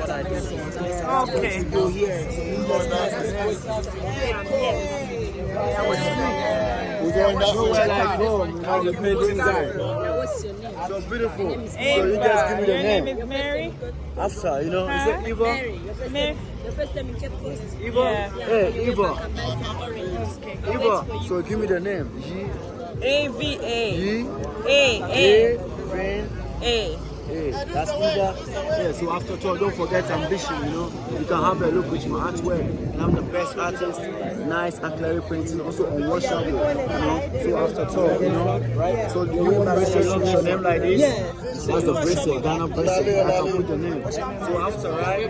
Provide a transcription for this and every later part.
like this one. Okay. Go here. We're going that way like home. You know, the painting guy. What's your name? So beautiful. Ava. So you just give me the Your name. name is Mary? After, you know, is Huh? it Eva? Mary. Mary. Your first time in Cape Coast. Eva? Yeah. Hey, Eva. Come buy some oranges. Eva. So give me the name. A-V-A. G. A. A. That's Eva. Yeah, so after tour, don't forget ambition, you know. You can have a look with my artwork. And I'm the best artist. Nice acrylic painting, also unwashable. You know. So after tour, you know, right? So you want bracelet with your name like this? Yes. That's the bracelet, Ghana bracelet. I can put the name. So after, right?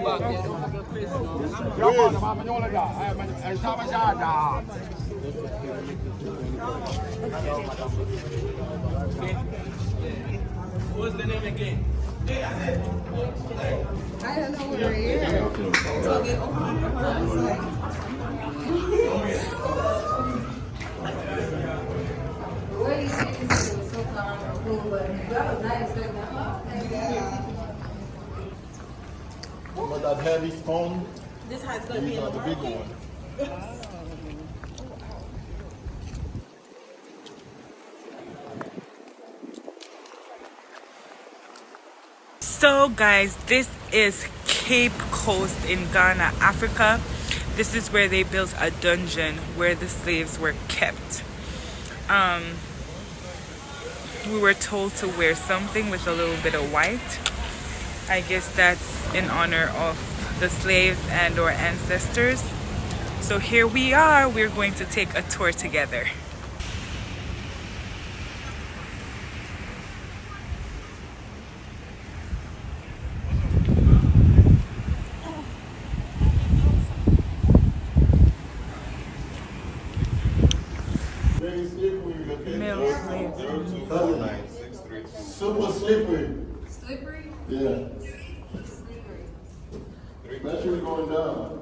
What's the name again? I don't know where it is. What do you think this is so cool, but that was nice. But that heavy stone, This has got to be these are the big one. So guys, this is Cape Coast in Ghana, Africa. This is where they built a dungeon where the slaves were kept. We were told to wear something with a little bit of white. I guess that's in honor of the slaves and our ancestors. So here we are, we're going to take a tour together. Male slave. Super slippery. Slippery? Yeah. Slippery. Make sure we're going down.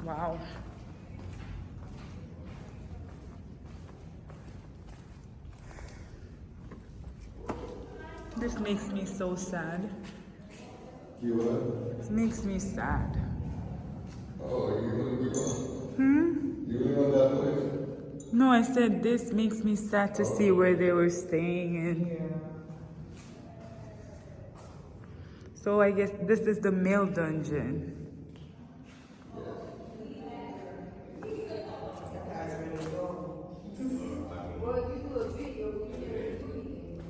Wow. This makes me so sad. You what? This makes me sad. Oh, you really big one? You really know that place? No, I said this makes me sad to see where they were staying in. So I guess this is the male dungeon.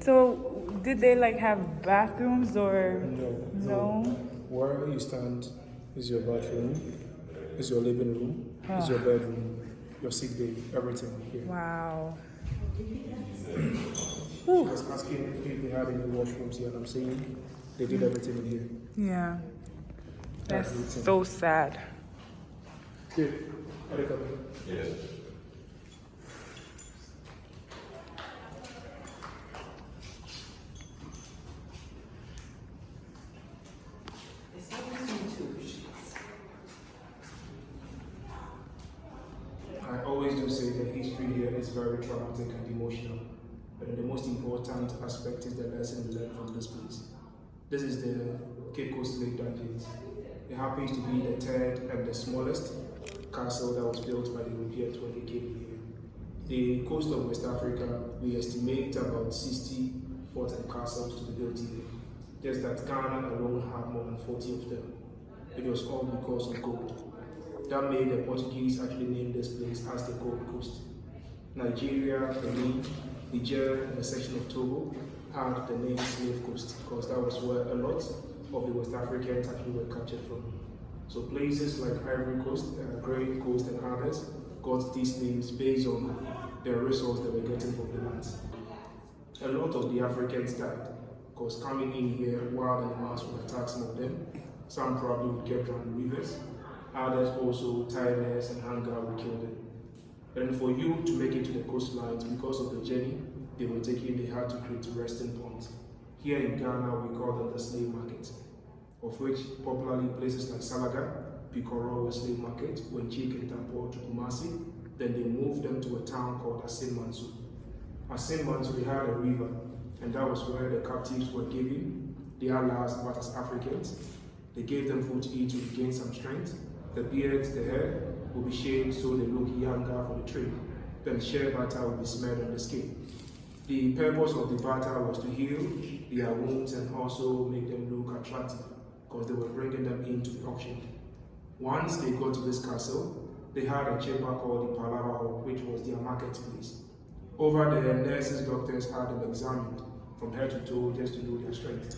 So did they like have bathrooms or no? Wherever you stand is your bathroom, is your living room, is your bedroom, your sick day, everything here. Wow. I was asking if they had any washrooms here, and I'm saying they did everything in here. Yeah. That's Everything. so sad. Here, are they coming? Yes. I always do say that history here is very traumatic and emotional, but then the most important aspect is the lesson we learn from this place. This is the Cape Coast Lake Dungeons. It happens to be the third and the smallest castle that was built by the Europeans when they came here. The coast of West Africa, we estimate about 60 forts and castles to be built here. Just that Ghana alone had more than 40 of them. It was all because of gold. That made the Portuguese actually name this place as the Gold Coast. Nigeria, Benin, Niger, and a section of Togo had the name Slave Coast because that was where a lot of the West Africans actually were captured from. So places like Ivory Coast, Great Coast, and others got these names based on the resource they were getting from the land. A lot of the Africans died because coming in here, wild animals would attack some of them. Some probably would get drowned in rivers. Others also, tiredness and hunger would kill them. And for you to make it to the coastlines, because of the journey they were taking, they had to create resting ponds. Here in Ghana, we call them the slave market. of which popularly places like Salaga, Picoro were slave market, Wenchik and Tampo to Kumasi. Then they moved them to a town called Asin Mansu. Asin Mansu, they had a river, and that was where the captives were given their last but as Africans. They gave them food to eat to gain some strength. The beards, the hair will be shaved so they look younger for the trade. Then shea butter will be smeared on the skin. The purpose of the butter was to heal their wounds and also make them look attractive, because they were bringing them into the auction. Once they got to this castle, they had a chamber called the Palava Hall, which was their marketplace. Over there, nurses, doctors had them examined from head to toe just to know their strength.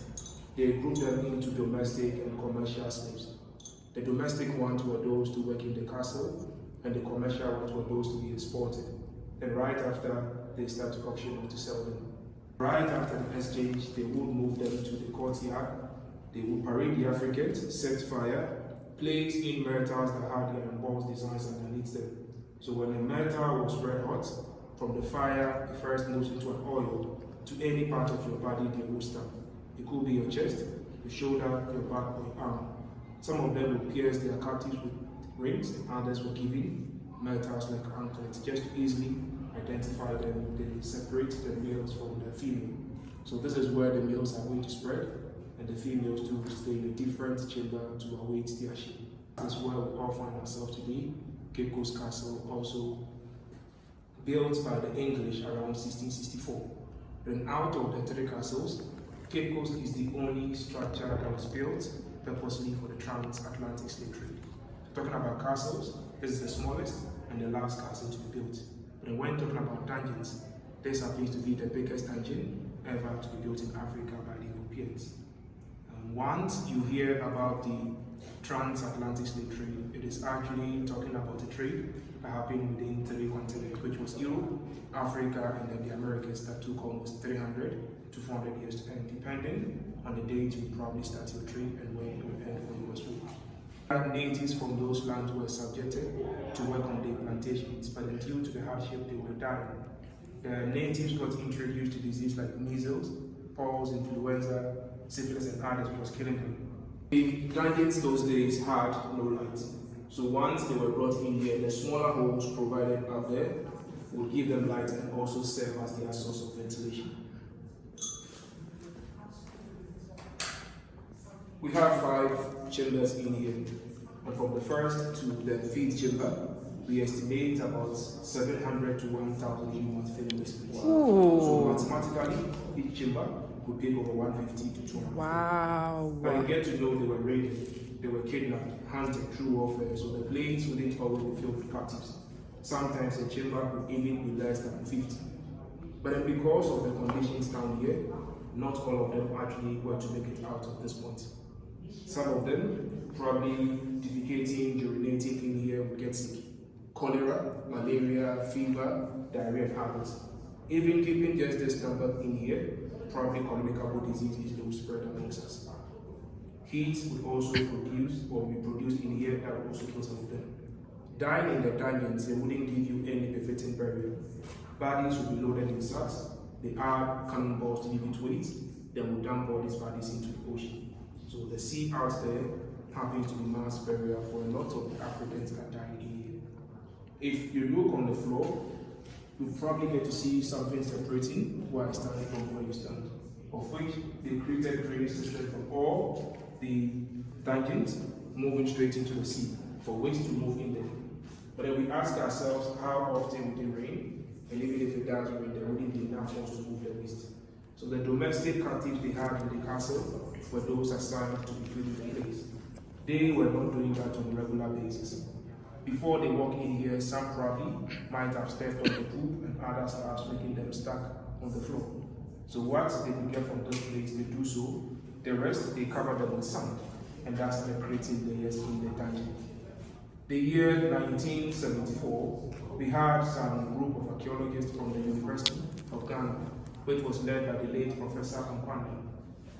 They grouped them into domestic and commercial slaves. The domestic ones were those to work in the castle, and the commercial ones were those to be exported. And right after, they start to auction or to sell them. Right after the exchange, they would move them to the courtyard. They would parade the Africans, set fire, place in metals that had their embossed designs underneath them. So when the metal was red hot, from the fire, it first moves into an oil to any part of your body they would stamp. It could be your chest, your shoulder, your back, or your arm. Some of them would pierce their captives with rings, and others were given metals like anklets, just to easily identify them. They separate the males from the female. So this is where the males are going to spread, and the females too will stay in a different chamber to await their ship. That's where we all find ourselves today. Cape Coast Castle, also built by the English around 1664. Then out of the three castles, Cape Coast is the only structure that was built purposely for the transatlantic slave trade. Talking about castles, this is the smallest and the last castle to be built. But when talking about dungeons, this appears to be the biggest dungeon ever to be built in Africa by the Europeans. Once you hear about the transatlantic slave trade, it is actually talking about a trade that happened within three continents, which was Europe, Africa, and then the Americas, that took almost 300 to 400 years to end, depending on the date you probably start your trade and when it will end for you as well. Natives from those lands were subjected to work on the plantations, but due to the hardship, they were dying. The natives got introduced to diseases like measles, polls, influenza, syphilis, and others, which was killing them. The dungeons those days had no light. So once they were brought in here, the smaller holes provided up there would give them light and also serve as their source of ventilation. We have 5 chambers in here, and from the first to the 5th chamber, we estimate about 700 to 1,000 humans filling this place. So mathematically, each chamber would take over 150 to 200. Wow. But you get to know they were raided, they were kidnapped, hunted through warfare, so the place wouldn't always be filled with captives. Sometimes a chamber could even be less than 50. But then because of the conditions down here, not all of them actually were to make it out of this point. Some of them, probably defecating, urinating in here, would get sick. Cholera, malaria, fever, diarrhea, and others. Even keeping just this number in here, probably communicable disease easily will spread amongst us. Heat would also produce or be produced in here that would also kill some of them. Dying in the dungeons, they wouldn't give you any befitting burial. Bodies would be loaded in sacks. They add cannonballs to give it weight. They would dump all these bodies into the ocean. So the sea out there happens to be mass burial for a lot of the Africans that died in here. If you look on the floor, you probably get to see something separating where I stand from where you stand, of which they created drainage system from all the dungeons moving straight into the sea for waste to move in there. But then we ask ourselves, how often would it rain? And even if it does rain, there wouldn't be enough force to move the waste. So the domestic captives they had in the castle were those assigned to be put in the place. They were not doing that on a regular basis. Before they walk in here, some probably might have stepped on the poop and other staffs making them stuck on the floor. So what they could get from this place, they do so. The rest, they cover them with sand, and that's the creating layers in the dungeon. The year 1974, we had some group of archaeologists from the University of Ghana, which was led by the late Professor Nkwande.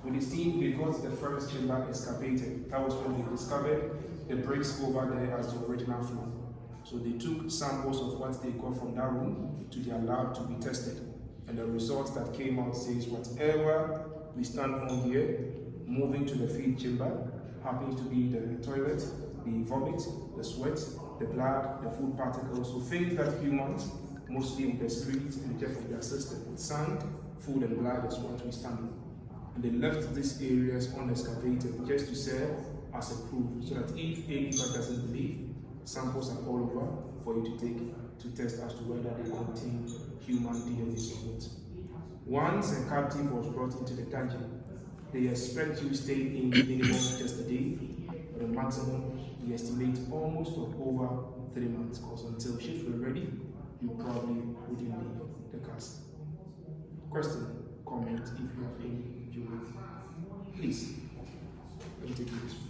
With his team, they got the first chamber excavated. That was when they discovered the bricks over there as the original floor. So they took samples of what they got from that room to their lab to be tested. And the results that came out says whatever we stand on here Moving to the feed chamber happens to be the toilet, the vomit, the sweat, the blood, the food particles, so things that humans mostly would excrete in the depth of their system. With sand, food and blood is what we stand on. And they left these areas unexcavated just to serve as a proof, so that if anybody doesn't believe, samples are all over for you to take to test as to whether they contain human DNA or not. Once a captive was brought into the dungeon, they expect you to stay in minimum just a day, but the maximum we estimate almost of over 3 months, because until ships were ready, you probably wouldn't leave the castle. Question, comment if you have any, please. Let me take you this one.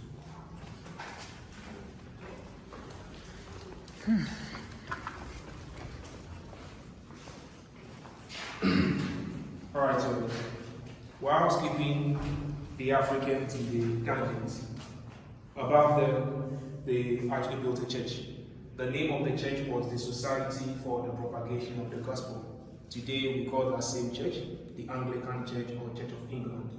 Alright, so whilst keeping the Africans in the dungeons, above them they actually built a church. The name of the church was the Society for the Propagation of the Gospel. Today we call that same church the Anglican Church or Church of England.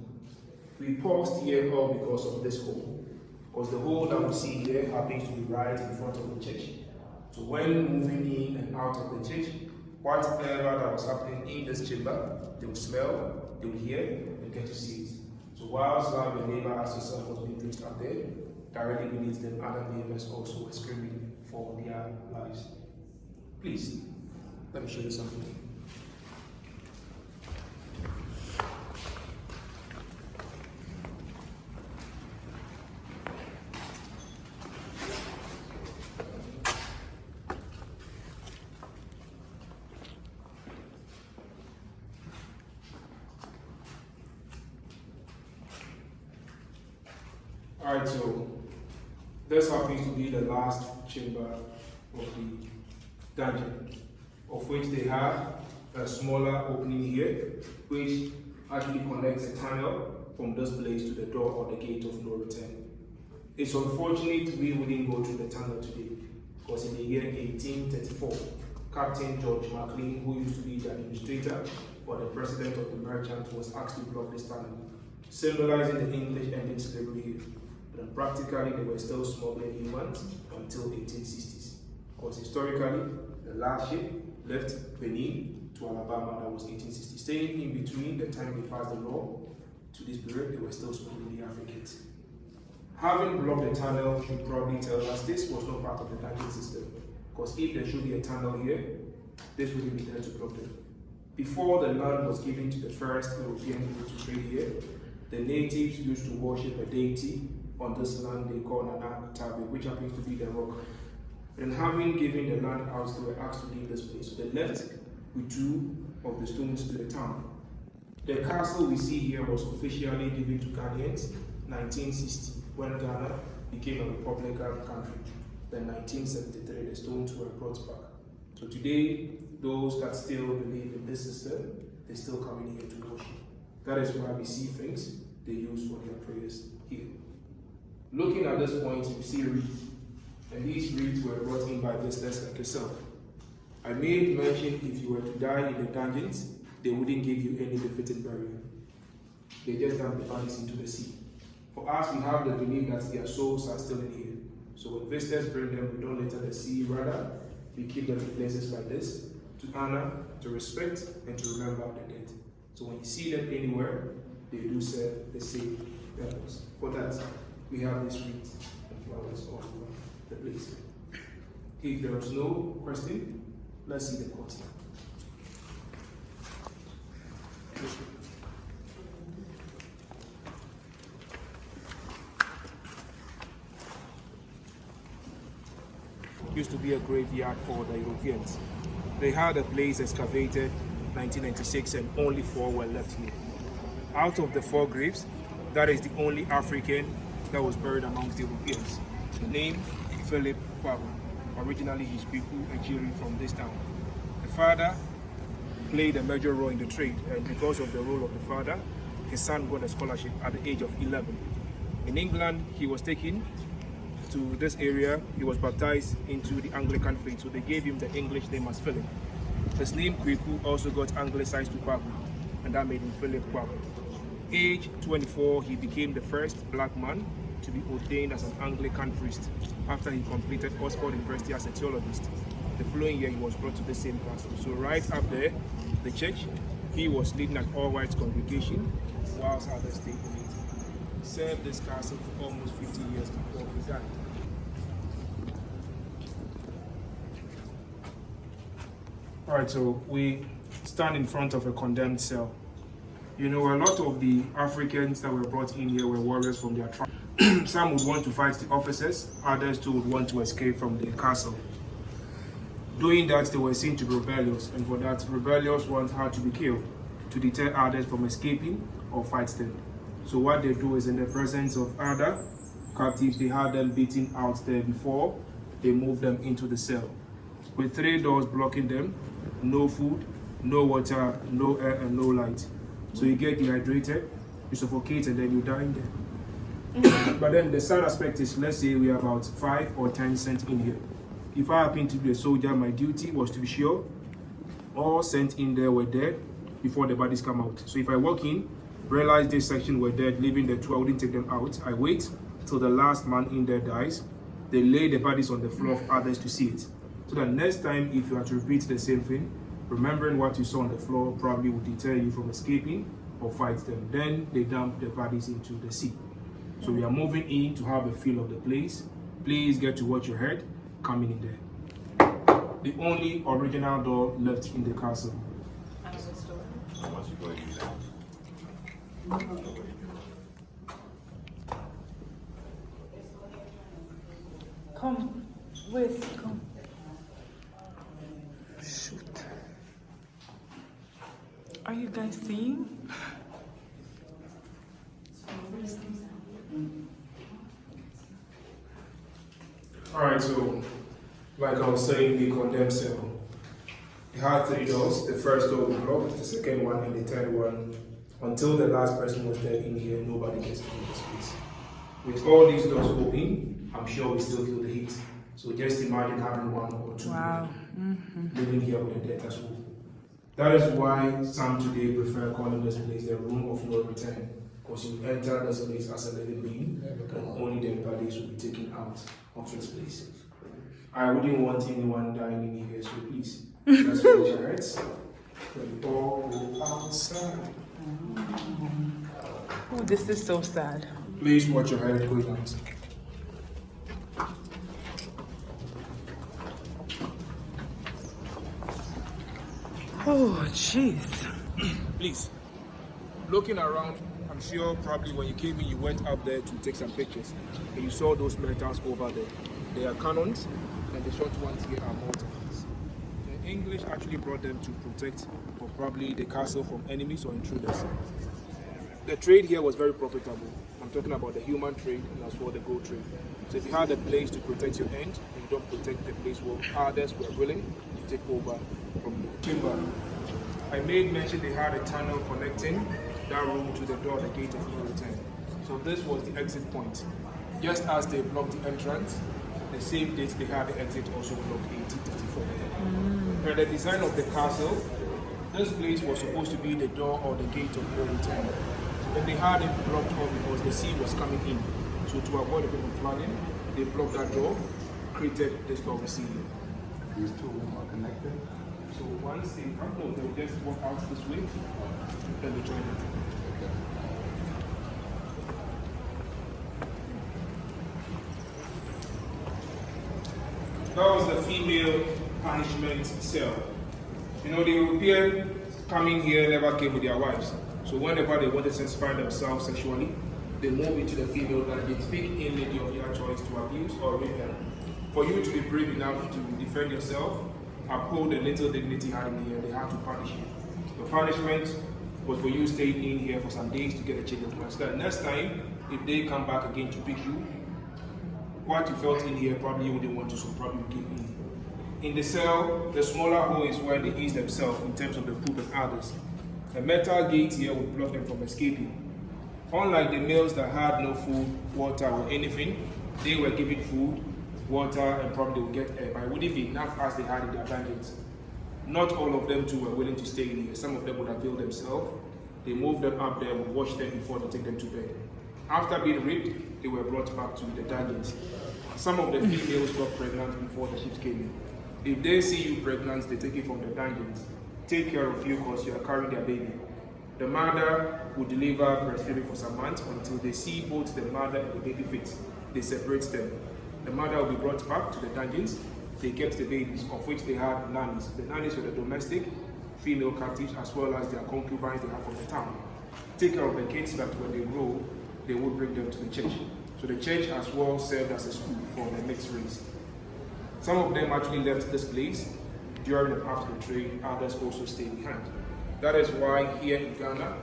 We paused here all because of this hole, because the hole that we see here happens to be right in front of the church. So when moving in and out of the church, whatever that was happening in this chamber, they would smell, they would hear, and get to see it. So whilst the neighbor as yourself was being preached up there, directly beneath them, other neighbors also were screaming for their lives. Please, let me show you something. Alright, so this happens to be the last chamber of the dungeon, of which they have a smaller opening here, which actually connects a tunnel from this place to the door or the gate of no return. It's unfortunate we wouldn't go through the tunnel today, because in the year 1834, Captain George McLean, who used to be the administrator or the president of the merchant, was asked to block this tunnel, symbolizing the English ending slavery here. But practically they were still smuggling humans until 1860s. Because historically, the last ship left Benin to Alabama, that was 1860. Staying in between the time they passed the law to this period, they were still smuggling the Africans. Having blocked the tunnel should probably tell us this was not part of the dungeon system. Because if there should be a tunnel here, this wouldn't be there to block them. Before the land was given to the first European people to trade here, the natives used to worship a deity on this land they call Nana Tabe, which happens to be the rock. And having given the land out, they were asked to leave this place. So they left with 2 of the stones to the town. The castle we see here was officially given to Ghanaians in 1960, when Ghana became a republican country. Then 1973, the stones were brought back. So today, those that still believe in this system, they still come in here to worship. That is why we see things they use for their prayers here. Looking at this point, you see reeds, and these reeds were brought in by visitors like yourself. I made mention if you were to die in the dungeons, they wouldn't give you any befitting burial. They just dump the bodies into the sea. For us, we have the belief that their souls are still in here. So when visitors bring them, we don't litter the sea, rather, we keep them in places like this to honor, to respect, and to remember the dead. So when you see them anywhere, they do serve the same purpose. For that, we have these wreaths and flowers all over the place. If there is no question, let's see the court. Used to be a graveyard for the Europeans. They had a place excavated 1996 and only 4 were left here. Out of the 4 graves, that is the only African that was buried amongst the Europeans. The name, Philip Kwaku. Originally he's Kwiku, a Jiri from this town. The father played a major role in the trade, and because of the role of the father, his son got a scholarship at the age of 11. In England, he was taken to this area. He was baptized into the Anglican faith, so they gave him the English name as Philip. His name Kwiku also got anglicized to Kwaku, and that made him Philip Kwaku. Age 24, he became the first black man to be ordained as an Anglican priest after he completed Oxford University as a theologist. The following year, he was brought to the same castle. So right up there, the church, he was leading an all-white congregation whilst others stayed in it. He served this castle for almost 50 years before he died. All right, so we stand in front of a condemned cell. You know, a lot of the Africans that were brought in here were warriors from their tribe. Some would want to fight the officers, others too would want to escape from the castle. Doing that, they were seen to be rebellious, and for that, rebellious ones had to be killed to deter others from escaping or fight them. So what they do is, in the presence of other captives, they had them beaten out there before they moved them into the cell. With 3 doors blocking them, no food, no water, no air, and no light. So you get dehydrated, you suffocate, and then you die in there. But then the sad aspect is, let's say we are about 5 or 10 sent in here. If I happen to be a soldier, my duty was to be sure all sent in there were dead before the bodies come out. So if I walk in, realize this section were dead, leaving the 2, I wouldn't take them out. I wait till the last man in there dies. They lay the bodies on the floor for others to see it. So that next time, if you are to repeat the same thing, remembering what you saw on the floor probably would deter you from escaping or fight them. Then they dump the bodies into the sea. So we are moving in to have a feel of the place. Please get to what you heard coming in there. The only original door left in the castle. Come, Wes, come. Shoot. Are you guys seeing? Alright, so like I was saying, the condemned cell. It had 3 doors. The first door was blocked, the second one and the third one. Until the last person was dead in here, nobody gets to this place. With all these doors open, I'm sure we still feel the heat. So just imagine having 1 or 2 Wow. living here with the dead as well. That is why some today prefer calling this place the room of no return. Because you enter this place as a living being, and only dead bodies will be taken out of this place. I wouldn't want anyone dying in here, so please, let's hold your heads. We all go outside. Oh, this is so sad. Please watch your head going outside. Oh, jeez. Please, looking around, I'm sure probably when you came in, you went up there to take some pictures, and you saw those metals over there. They are cannons, and the short ones here are mortars. The English actually brought them to protect, or probably the castle, from enemies or intruders. The trade here was very profitable. I'm talking about the human trade and as well the gold trade. So if you had a place to protect your end, and you don't protect the place where others were willing to take over from you. Chamber. I made mention they had a tunnel connecting that room to the door, the gate of no return. So this was the exit point. Just as they blocked the entrance, the same date they had the exit also blocked 1834. Per the design of the castle, this place was supposed to be the door or the gate of no return. But they had it blocked off because the sea was coming in. So to avoid the people flooding, they blocked that door, created this door we see here. These 2 are connected. So once they come, no, they'll just walk out this way, then they join it. That was the female punishment cell. You know, the European coming here never came with their wives. So whenever they wanted to satisfy themselves sexually, they move into the female and they speak in lady of their choice to abuse or rape them. For you to be brave enough to defend yourself, uphold the little dignity you had in here, they had to punish you. The punishment was for you staying in here for some days to get a change of mind. So that next time, if they come back again to pick you, what you felt in here probably you wouldn't want to, so probably give in. In the cell, the smaller hole is where they ease themselves in terms of the poop and others. The metal gate here would block them from escaping. Unlike the males that had no food, water, or anything, they were given food, water, and probably would get air, but it wouldn't be enough as they had in their blankets. Not all of them too were willing to stay in here. Some of them would avail themselves, They move them up there, we wash them before they take them to bed. After being raped, they were brought back to the dungeons. Some of the females got pregnant before the ships came in. If they see you pregnant, they take you from the dungeons. Take care of you because you are carrying their baby. The mother will deliver breastfeeding for some months until they see both the mother and the baby fit. They separate them. The mother will be brought back to the dungeons. They kept the babies, of which they had nannies. The nannies were the domestic female captives as well as their concubines they had from the town. Take care of the kids so that when they grow, they would bring them to the church. So the church as well served as a school for the mixed race. Some of them actually left this place during and after the trade, others also stayed behind. That is why here in Ghana,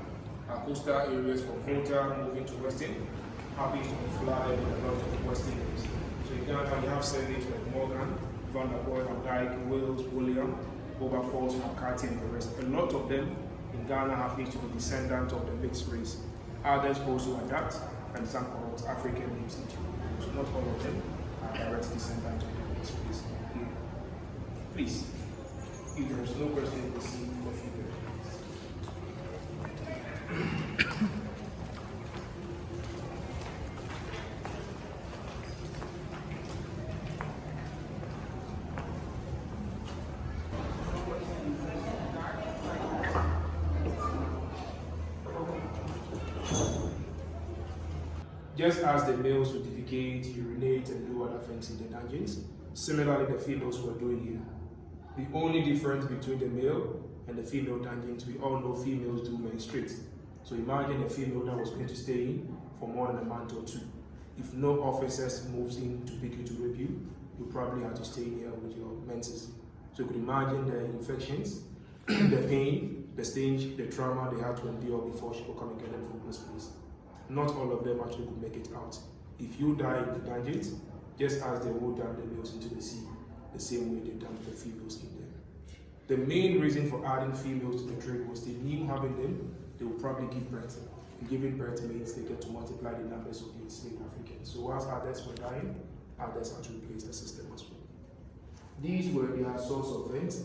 our coastal areas from Hunter moving to Western happy to be flooded with a lot of Western areas. So in Ghana, you have surnames like Morgan, Van der Boy, Van Dyke, Wills, William, Wilberforce, McCarthy, and the rest. A lot of them in Ghana happen to be descendants of the mixed race. Others also adapt and some corrupt African names into it. So not all of them are direct descendants of the mixed race. Here. Please, if there is no question, we'll see the figure. Just as the males would defecate, urinate, and do other things in the dungeons, similarly the females were doing here. The only difference between the male and the female dungeons, we all know females do menstruate. So imagine a female that was going to stay in for more than a month or two. If no officers moves in to pick you to rape you, you probably have to stay in here with your menses. So you could imagine the infections, the pain, the stench, the trauma they had to endure before she could come and get them from this place. Not all of them actually could make it out. If you die in the dungeons, just as they would dump the males into the sea, the same way they dumped the females in there. The main reason for adding females to the trade was they knew having them, they would probably give birth. And giving birth means they get to multiply the numbers of the enslaved Africans. So whilst others were dying, others had to replace the system as well. These were their source of vent,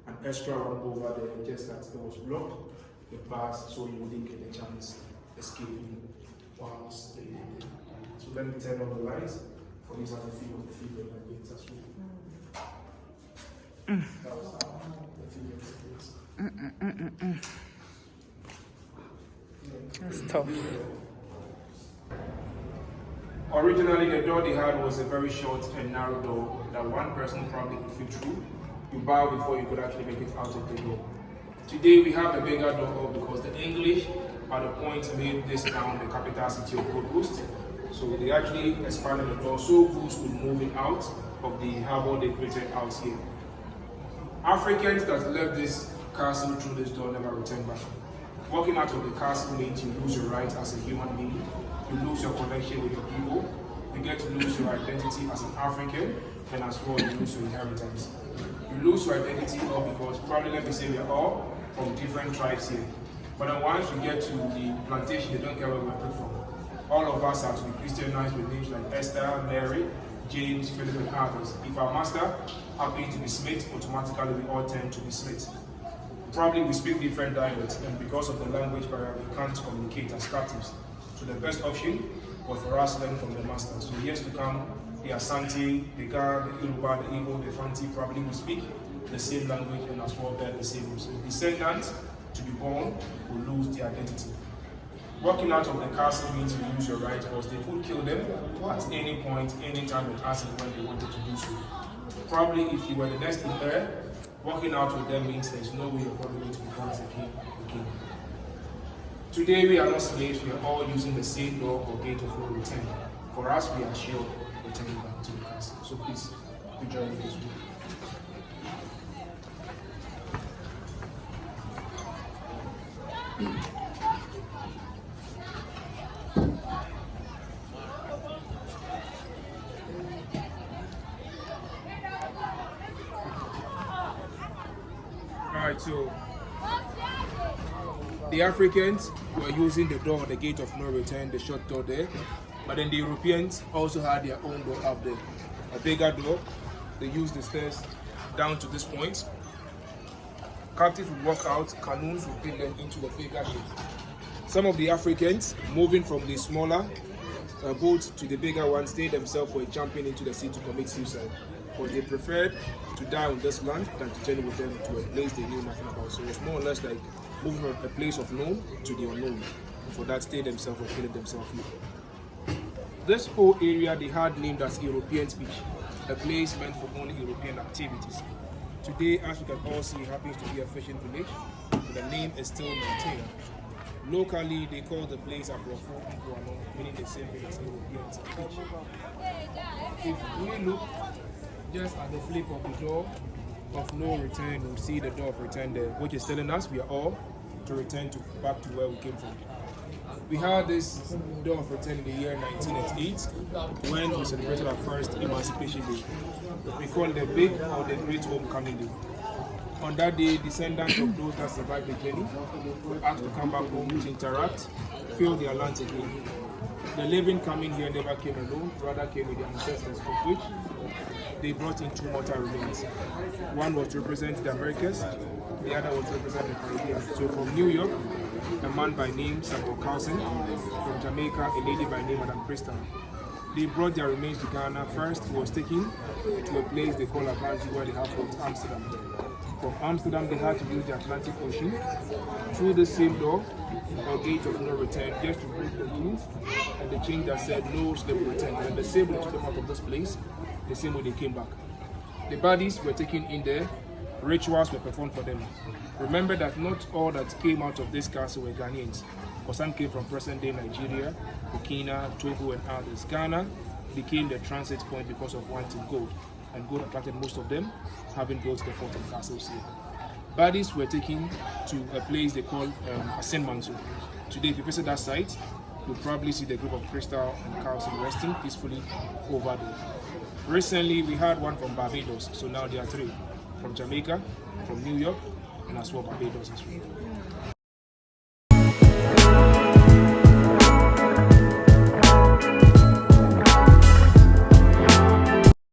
an extra one over there, just that it was blocked, the bars, so you wouldn't get a chance escaping whilst they did it. So let me turn on the lights for you to have a feel of the female dungeons as well. That was the female dungeons. That's tough. Originally, the door they had was a very short and narrow door that one person probably could fit through. You bow before you could actually make it out of the door. Today, we have a bigger door because the English at the point made this town the capital city of Gold Coast. So they actually expanded the door so goods would move in out of the harbor they created out here. Africans that left this castle through this door never returned back. Walking out of the castle means you lose your rights as a human being, you lose your connection with your people, you get to lose your identity as an African, and as well you lose your inheritance. You lose your identity all because probably let me say we are all from different tribes here. But then once we get to the plantation, they don't care where we're picked from. All of us are to be Christianized with names like Esther, Mary, James, Philip, and others. If our master happens to be Smith, automatically we all tend to be Smith. Probably we speak different dialects, and because of the language barrier, we can't communicate as captives. So the best option was for us to learn from the master. So years to come, the Asante, the Ga, the Yoruba, the Igbo, the Fanti probably will speak the same language and as well bear the same rules. So descendants to be born will lose their identity. Walking out of the castle means you lose your right because they could kill them at any point, any time and ask them when they wanted to do so. Probably if you were the next in there, walking out with them means there's no way you're probably going to be born as a king again. Today we are not slaves, we are all using the same door or gate of no return. For us, we are sure returning back to the castle. So please, do join me this week. Alright, so the Africans were using the door, the gate of no return, the short door there, but then the Europeans also had their own door up there, a bigger door. They used the stairs down to this point. Captives would walk out, canoes would bring them into the bigger ship. Some of the Africans, moving from the smaller boats to the bigger ones, they themselves were jumping into the sea to commit suicide. But they preferred to die on this land than to journey with them to a place they knew nothing about. So it's more or less like moving from a place of known to the unknown. And for that, they themselves were killing themselves here. This whole area they had named as European Beach, a place meant for only European activities. Today, as you can all see, it happens to be a fishing village, but the name is still maintained. Locally, they call the place Abrofo Iguano, meaning the same thing as European Beach. If we look just at the flip of the door of no return, we'll see the door of return there, which is telling us we are all to return back to where we came from. We had this door of return in the year 1988 when we celebrated our first Emancipation Day. We call it the Big or the Great Homecoming Day. On that day, descendants of those that survived the journey were asked to come back home to interact, feel their lands again. The living coming here never came alone, rather came with their ancestors, of which they brought in two mortal remains. One was to represent the Americas, the other was to represent the Caribbean. So from New York, a man by name Samuel Carlson, from Jamaica, a lady by name Madame Crystal. They brought their remains to Ghana. First, he was taken to a place they call Abaji, where they have Fort Amsterdam. From Amsterdam, they had to use the Atlantic Ocean through the same door or gate of no return, just to break the news and the chain that said no slave return. And the same way took them out of this place, the same way they came back. The bodies were taken in there, rituals were performed for them. Remember that not all that came out of this castle were Ghanaians, because some came from present-day Nigeria, Burkina, Togo, and others. Ghana became the transit point because of wanting gold, and gold attracted most of them, having built the fort and castles here. Bodies were taken to a place they call Asen Manso. Today, if you visit that site, you'll probably see the group of Crystal and Carlson resting peacefully over there. Recently, we had one from Barbados, so now there are three. From Jamaica, from New York, and as well Barbados as well.